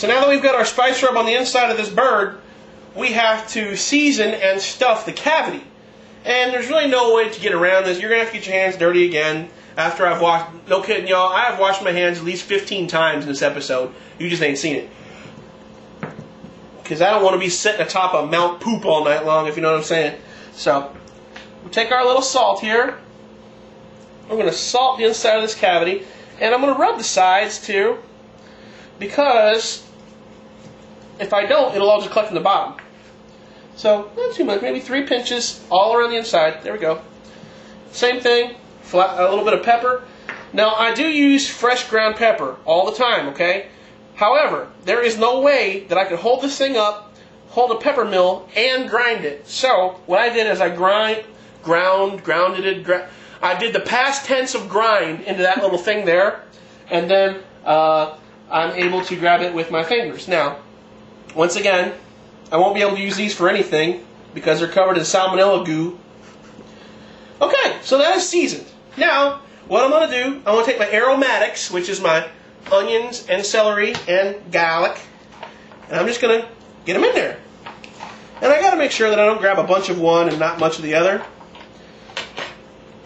So now that we've got our spice rub on the inside of this bird, we have to season and stuff the cavity. And there's really no way to get around this. You're going to have to get your hands dirty again after I've washed... No kidding, y'all. I have washed my hands at least 15 times in this episode. You just ain't seen it. Because I don't want to be sitting atop of Mount Poop all night long, if you know what I'm saying. So, we'll take our little salt here. I'm going to salt the inside of this cavity. And I'm going to rub the sides, too. Because if I don't, it'll all just collect in the bottom. So, not too much. Maybe 3 pinches all around the inside. There we go. Same thing. A little bit of pepper. Now, I do use fresh ground pepper all the time, okay? However, there is no way that I could hold this thing up, hold a pepper mill, and grind it. So, what I did is I grounded it. I did the past tense of grind into that little thing there, and then I'm able to grab it with my fingers. Now, once again, I won't be able to use these for anything because they're covered in salmonella goo. Okay, so that is seasoned. Now, what I'm going to do, I'm going to take my aromatics, which is my onions and celery and garlic, and I'm just going to get them in there. And I got to make sure that I don't grab a bunch of one and not much of the other.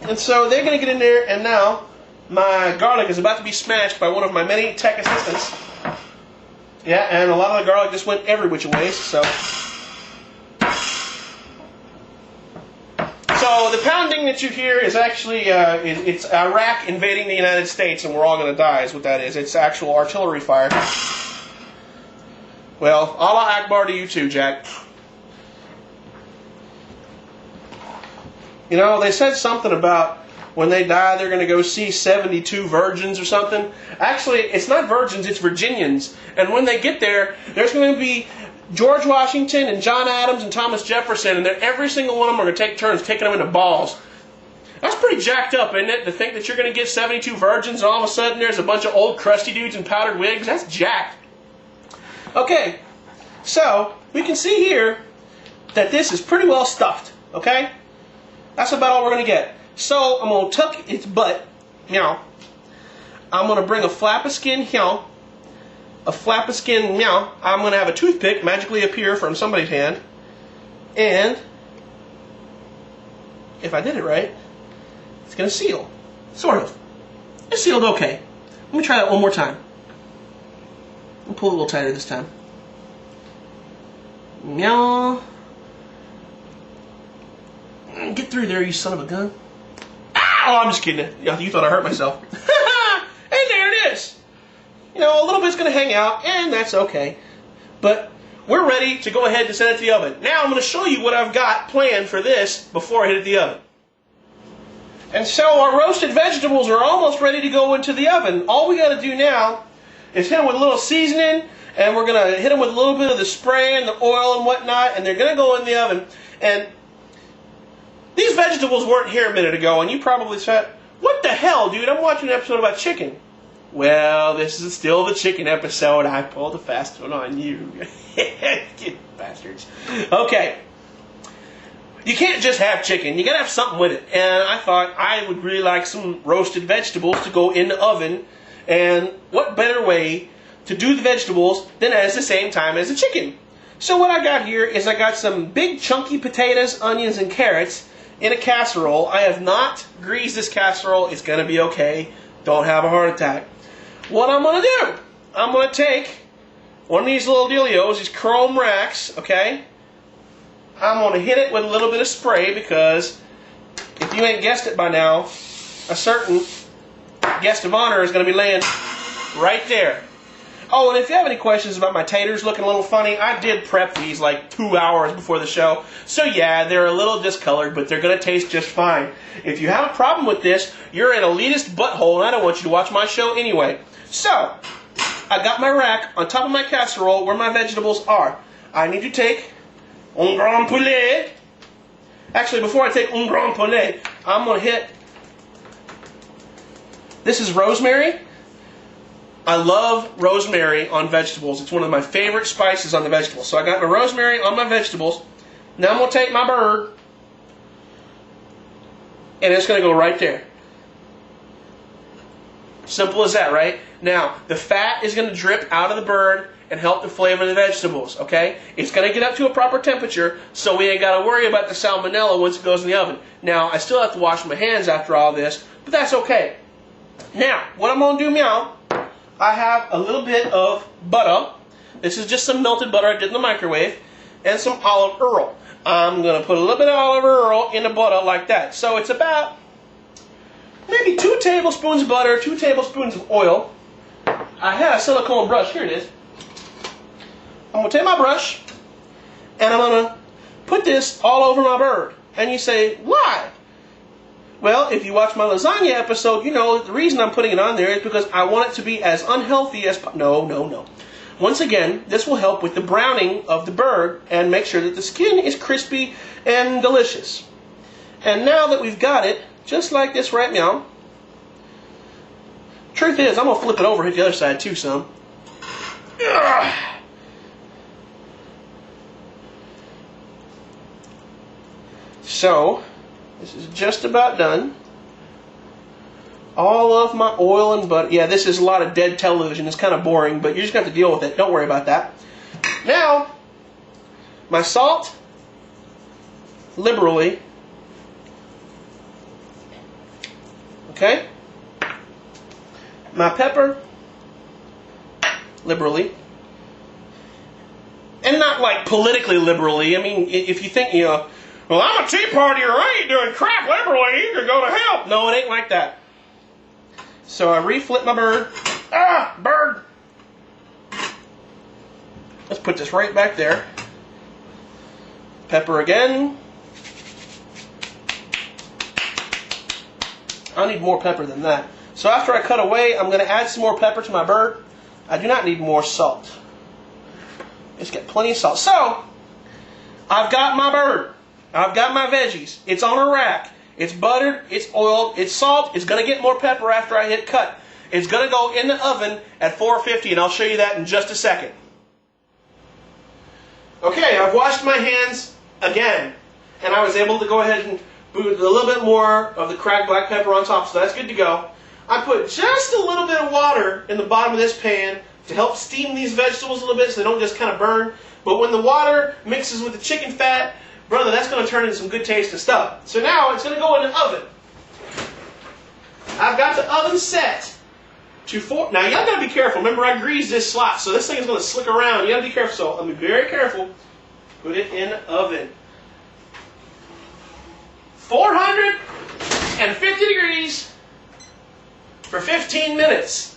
And so they're going to get in there, and now my garlic is about to be smashed by one of my many tech assistants. Yeah, and a lot of the garlic just went every which way, so... So the pounding that you hear is actually, it's Iraq invading the United States and we're all going to die is what that is. It's actual artillery fire. Well, Allah Akbar to you too, Jack. You know, they said something about when they die they're going to go see 72 virgins or something. Actually, it's not virgins, it's Virginians. And when they get there, there's going to be George Washington and John Adams and Thomas Jefferson, and every single one of them are going to take turns taking them into balls. That's pretty jacked up, isn't it? To think that you're going to get 72 virgins and all of a sudden there's a bunch of old crusty dudes in powdered wigs. That's jacked. Okay, so we can see here that this is pretty well stuffed, okay? That's about all we're going to get. So I'm going to tuck its butt, meow. I'm going to bring a flap of skin here. A flap of skin, meow. I'm going to have a toothpick magically appear from somebody's hand. And if I did it right, it's going to seal. Sort of. It's sealed okay. Let me try that one more time. I'll pull it a little tighter this time. Meow. Get through there, you son of a gun. Ah! Oh, I'm just kidding. You thought I hurt myself. And there it is. You know, a little bit's going to hang out, and that's okay. But we're ready to go ahead and send it to the oven. Now I'm going to show you what I've got planned for this before I hit it the oven. And so our roasted vegetables are almost ready to go into the oven. All we got to do now is hit them with a little seasoning, and we're going to hit them with a little bit of the spray and the oil and whatnot, and they're going to go in the oven. And these vegetables weren't here a minute ago, and you probably said, what the hell, dude? I'm watching an episode about chicken. Well, this is still the chicken episode. I pulled a fast one on you. You bastards. Okay. You can't just have chicken. You gotta have something with it. And I thought I would really like some roasted vegetables to go in the oven. And what better way to do the vegetables than at the same time as the chicken? So what I got here is I got some big chunky potatoes, onions, and carrots in a casserole. I have not greased this casserole. It's gonna be okay. Don't have a heart attack. What I'm going to do, I'm going to take one of these little dealios, these chrome racks, okay? I'm going to hit it with a little bit of spray because if you ain't guessed it by now, a certain guest of honor is going to be laying right there. Oh, and if you have any questions about my taters looking a little funny, I did prep these like 2 hours before the show. So yeah, they're a little discolored, but they're going to taste just fine. If you have a problem with this, you're an elitist butthole, and I don't want you to watch my show anyway. So, I got my rack on top of my casserole where my vegetables are. I need to take un grand poulet. Actually, before I take un grand poulet, I'm going to hit... This is rosemary. I love rosemary on vegetables. It's one of my favorite spices on the vegetables. So I got my rosemary on my vegetables. Now I'm going to take my bird, and it's going to go right there. Simple as that, right? Now, the fat is going to drip out of the bird, and help to flavor the vegetables, okay? It's going to get up to a proper temperature, so we ain't got to worry about the salmonella once it goes in the oven. Now, I still have to wash my hands after all this, but that's okay. Now, what I'm going to do now, I have a little bit of butter. This is just some melted butter I did in the microwave, and some olive oil. I'm going to put a little bit of olive oil in the butter like that. So it's about maybe 2 tablespoons of butter, 2 tablespoons of oil. I had a silicone brush. Here it is. I'm going to take my brush, and I'm going to put this all over my bird. And you say, why? Well, if you watch my lasagna episode, you know the reason I'm putting it on there is because I want it to be as unhealthy as possible. No. Once again, this will help with the browning of the bird and make sure that the skin is crispy and delicious. And now that we've got it, just like this right now, truth is, I'm going to flip it over, hit the other side too some. Ugh. So, this is just about done. All of my oil and butter. Yeah, this is a lot of dead television. It's kind of boring, but you're just going to have to deal with it. Don't worry about that. Now, my salt, liberally. Okay? My pepper, liberally. And not like politically liberally. I mean, if you think, well, I'm a Tea Partier, I ain't doing crap liberally, you can go to hell. No, it ain't like that. So I reflip my bird. Bird! Let's put this right back there. Pepper again. I need more pepper than that. So after I cut away, I'm going to add some more pepper to my bird. I do not need more salt. Just get plenty of salt. So, I've got my bird. I've got my veggies. It's on a rack. It's buttered, it's oiled, it's salt. It's going to get more pepper after I hit cut. It's going to go in the oven at 450, and I'll show you that in just a second. Okay, I've washed my hands again, and I was able to go ahead and put a little bit more of the cracked black pepper on top, so that's good to go. I put just a little bit of water in the bottom of this pan to help steam these vegetables a little bit so they don't just kind of burn. But when the water mixes with the chicken fat, brother, that's going to turn into some good tasting stuff. So now it's going to go in the oven. I've got the oven set to 4. Now, y'all got to be careful. Remember, I greased this slot, so this thing is going to slick around. You got to be careful. So I'm very careful. Put it in the oven. 450 degrees for 15 minutes.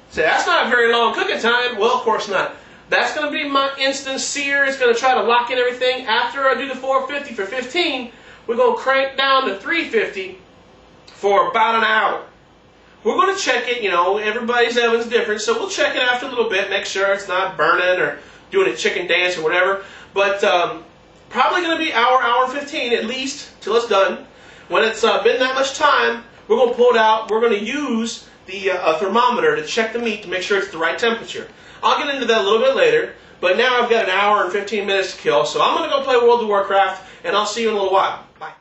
Say, that's not a very long cooking time. Well, of course not. That's going to be my instant sear. It's going to try to lock in everything. After I do the 450 for 15, we're going to crank down to 350 for about an hour. We're going to check it. You know, everybody's oven's different, so we'll check it after a little bit, make sure it's not burning or doing a chicken dance or whatever. But probably going to be hour and 15 at least till it's done. When it's been that much time, we're going to pull it out. We're going to use the thermometer to check the meat to make sure it's the right temperature. I'll get into that a little bit later, but now I've got an hour and 15 minutes to kill, so I'm going to go play World of Warcraft, and I'll see you in a little while. Bye.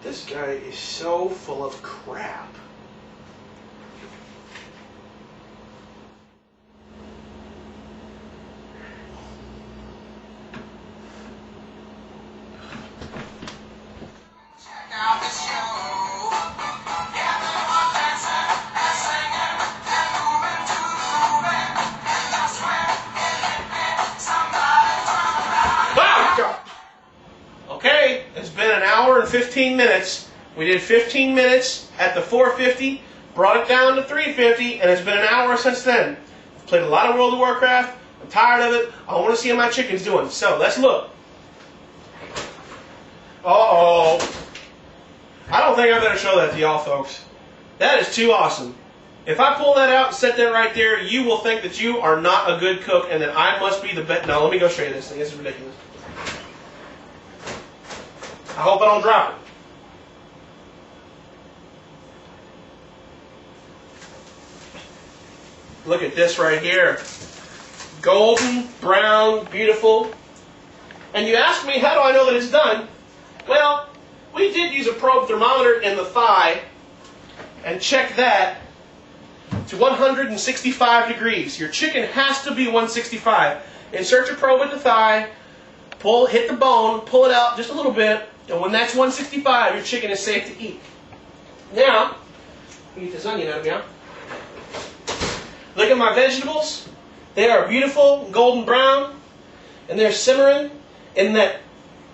This guy is so full of crap. Okay, it's been an hour and 15 minutes. We did 15 minutes at the 450, brought it down to 350, and it's been an hour since then. I've played a lot of World of Warcraft. I'm tired of it. I want to see how my chicken's doing. So, let's look. Uh-oh. I don't think I better show that to y'all, folks. That is too awesome. If I pull that out and set that right there, you will think that you are not a good cook and that I must be the best. No, let me go show you this thing. This is ridiculous. I hope I don't drop it. Look at this right here. Golden, brown, beautiful. And you ask me, how do I know that it's done? Well, we did use a probe thermometer in the thigh and check that to 165 degrees. Your chicken has to be 165. Insert your probe in the thigh, hit the bone, pull it out just a little bit, and when that's 165, your chicken is safe to eat. Now, get this onion out of here. Look at my vegetables. They are beautiful, golden brown, and they're simmering in that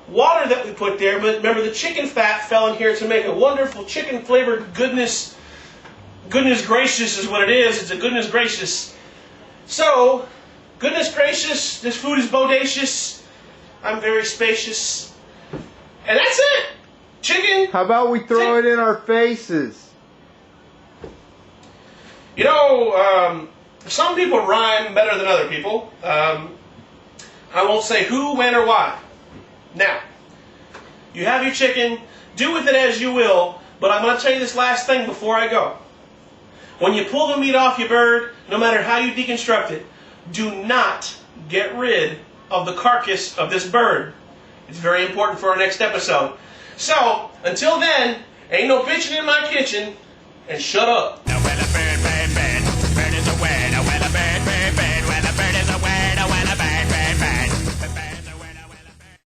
water that we put there. But remember, the chicken fat fell in here to make a wonderful chicken flavored goodness. Goodness gracious is what it is. It's a goodness gracious. So, goodness gracious, this food is bodacious. I'm very spacious. And that's it. Chicken. How about we throw it in our faces? You know, some people rhyme better than other people. I won't say who, when, or why. Now, you have your chicken. Do with it as you will. But I'm going to tell you this last thing before I go. When you pull the meat off your bird, no matter how you deconstruct it, do not get rid of the carcass of this bird. It's very important for our next episode. So, until then, ain't no bitching in my kitchen, and shut up. Now, well, a bird is a word,